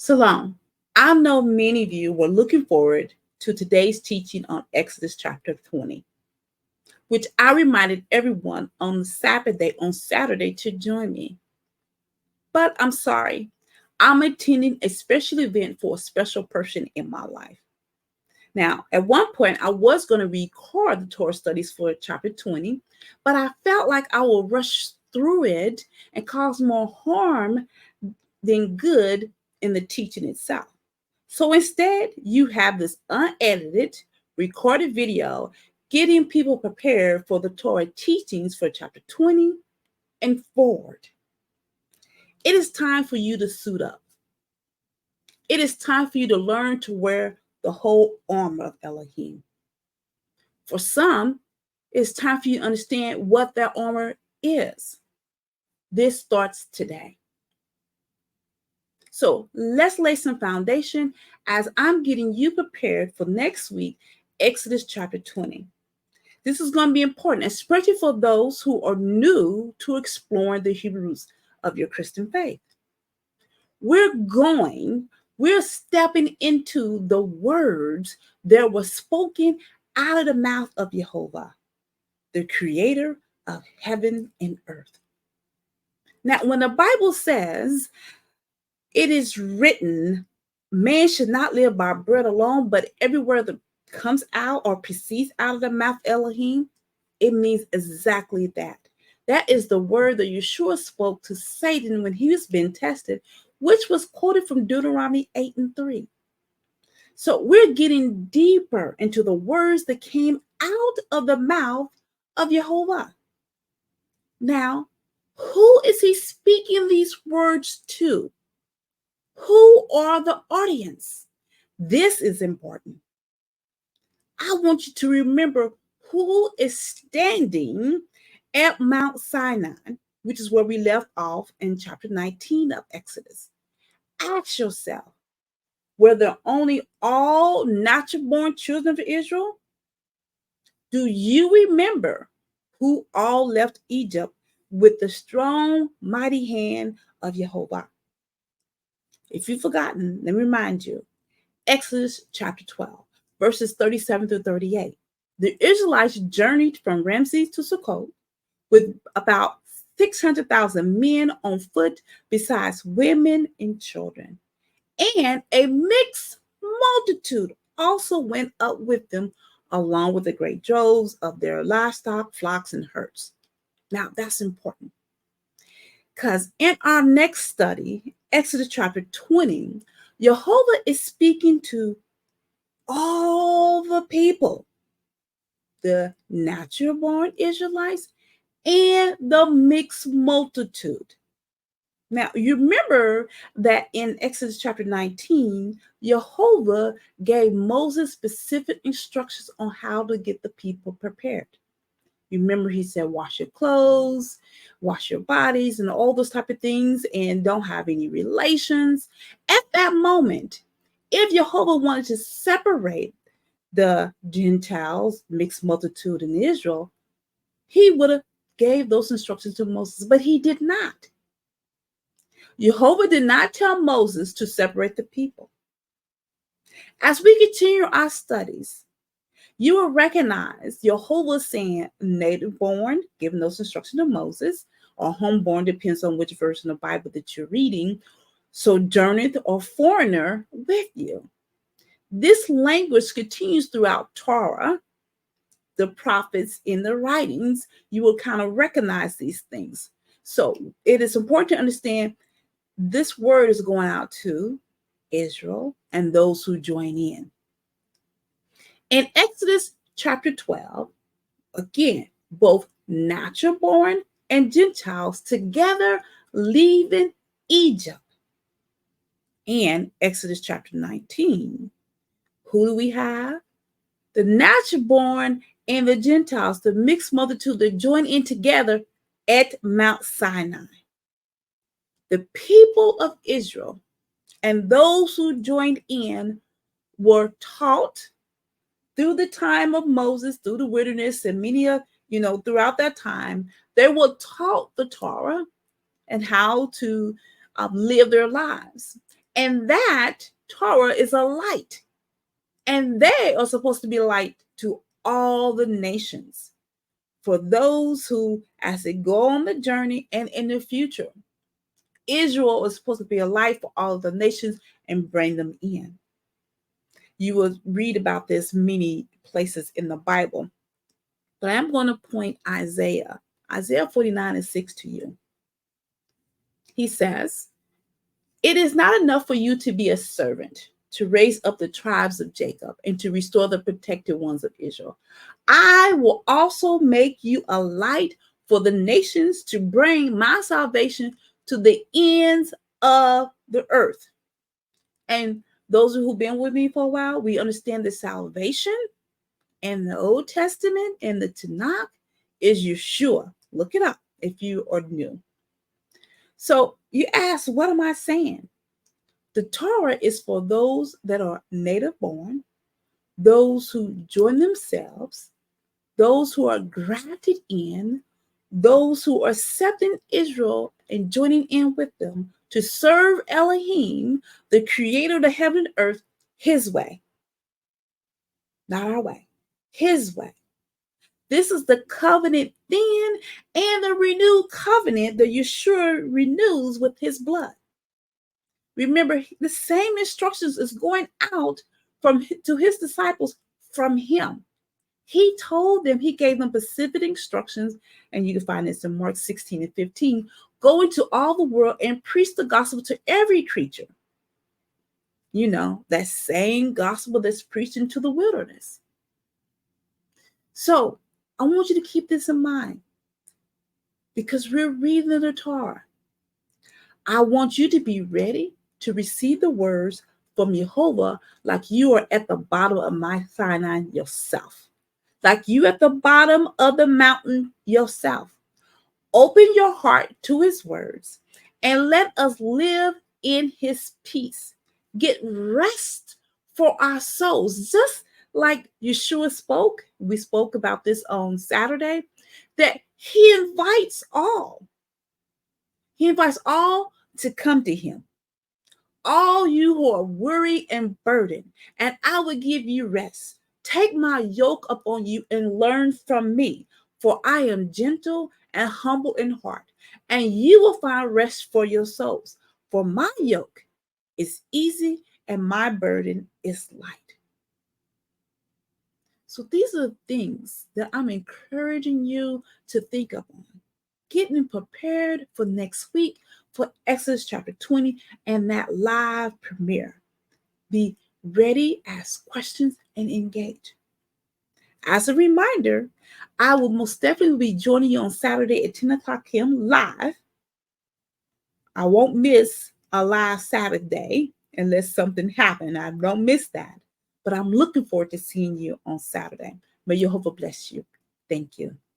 Shalom. I know many of you were looking forward to today's teaching on Exodus chapter 20, which I reminded everyone on the Sabbath day on Saturday to join me. But I'm sorry, I'm attending a special event for a special person in my life. Now, at one point, I was going to record the Torah studies for chapter 20, but I felt like I will rush through it and cause more harm than good in the teaching itself. So instead, you have this unedited, recorded video getting people prepared for the Torah teachings for chapter 20 and forward. It is time for you to suit up. It is time for you to learn to wear the whole armor of Elohim. For some, it's time for you to understand what that armor is. This starts today. So let's lay some foundation as I'm getting you prepared for next week, Exodus chapter 20. This is going to be important, especially for those who are new to exploring the Hebrew roots of your Christian faith. We're stepping into the words that were spoken out of the mouth of Jehovah, the creator of heaven and earth. Now, when the Bible says, it is written, man should not live by bread alone, but every word that comes out or proceeds out of the mouth of Elohim, it means exactly that. That is the word that Yeshua spoke to Satan when he was being tested, which was quoted from Deuteronomy 8:3. So we're getting deeper into the words that came out of the mouth of Jehovah. Now, who is he speaking these words to? Who are the audience? This is important. I want you to remember who is standing at Mount Sinai, which is where we left off in chapter 19 of Exodus. Ask yourself, were there only all natural born children of Israel? Do you remember who all left Egypt with the strong, mighty hand of Jehovah? If you've forgotten, let me remind you. Exodus chapter 12, verses 37 through 38. The Israelites journeyed from Ramses to Sukkot with about 600,000 men on foot, besides women and children. And a mixed multitude also went up with them, along with the great droves of their livestock, flocks, and herds. Now, that's important, because in our next study, Exodus chapter 20, Jehovah is speaking to all the people, the natural born Israelites and the mixed multitude. Now, you remember that in Exodus chapter 19, Jehovah gave Moses specific instructions on how to get the people prepared. You remember he said, wash your clothes, wash your bodies, and all those type of things, and don't have any relations. At that moment, if Jehovah wanted to separate the Gentiles, mixed multitude in Israel, he would have gave those instructions to Moses, but he did not. Jehovah did not tell Moses to separate the people. As we continue our studies, you will recognize Jehovah saying native born, giving those instructions to Moses, or homeborn, depends on which version of the Bible that you're reading, sojourner or foreigner with you. This language continues throughout Torah, the prophets, in the writings. You will kind of recognize these things. So it is important to understand this word is going out to Israel and those who join in. In Exodus chapter 12, again, both natural born and Gentiles together leaving Egypt. And Exodus chapter 19, who do we have? The natural born and the Gentiles, the mixed multitude that join in together at Mount Sinai. The people of Israel and those who joined in were taught through the time of Moses, through the wilderness, and many of, throughout that time, they were taught the Torah and how to live their lives. And that Torah is a light. And they are supposed to be a light to all the nations for those who, as they go on the journey and in the future, Israel is supposed to be a light for all of the nations and bring them in. You will read about this many places in the Bible. But I'm going to point Isaiah 49:6 to you. He says, "It is not enough for you to be a servant, to raise up the tribes of Jacob, and to restore the protected ones of Israel. I will also make you a light for the nations to bring my salvation to the ends of the earth." And those who've been with me for a while, we understand the salvation in the Old Testament and the Tanakh is Yeshua. Look it up if you are new. So you ask, what am I saying? The Torah is for those that are native born, those who join themselves, those who are grafted in, those who are accepting Israel and joining in with them to serve Elohim, the creator of the heaven and earth, his way, not our way, his way. This is the covenant then and the renewed covenant that Yeshua renews with his blood. Remember, the same instructions is going out to his disciples from him. He told them, he gave them specific instructions, and you can find this in Mark 16:15. Go into all the world and preach the gospel to every creature. You know, that same gospel that's preached into the wilderness. So I want you to keep this in mind because we're reading the Torah. I want you to be ready to receive the words from Jehovah like you are at the bottom of Mount Sinai yourself. Like you at the bottom of the mountain yourself. Open your heart to his words and let us live in his peace. Get rest for our souls. Just like Yeshua spoke, we spoke about this on Saturday, that he invites all. He invites all to come to him. All you who are weary and burdened, and I will give you rest. Take my yoke upon you and learn from me, for I am gentle and humble in heart, and you will find rest for your souls. For my yoke is easy and my burden is light. So these are things that I'm encouraging you to think upon. Getting prepared for next week for Exodus chapter 20 and that live premiere. Be ready, ask questions, and engage. As a reminder, I will most definitely be joining you on Saturday at 10 o'clock p.m. live. I won't miss a live Saturday unless something happens. I don't miss that. But I'm looking forward to seeing you on Saturday. May Jehovah bless you. Thank you.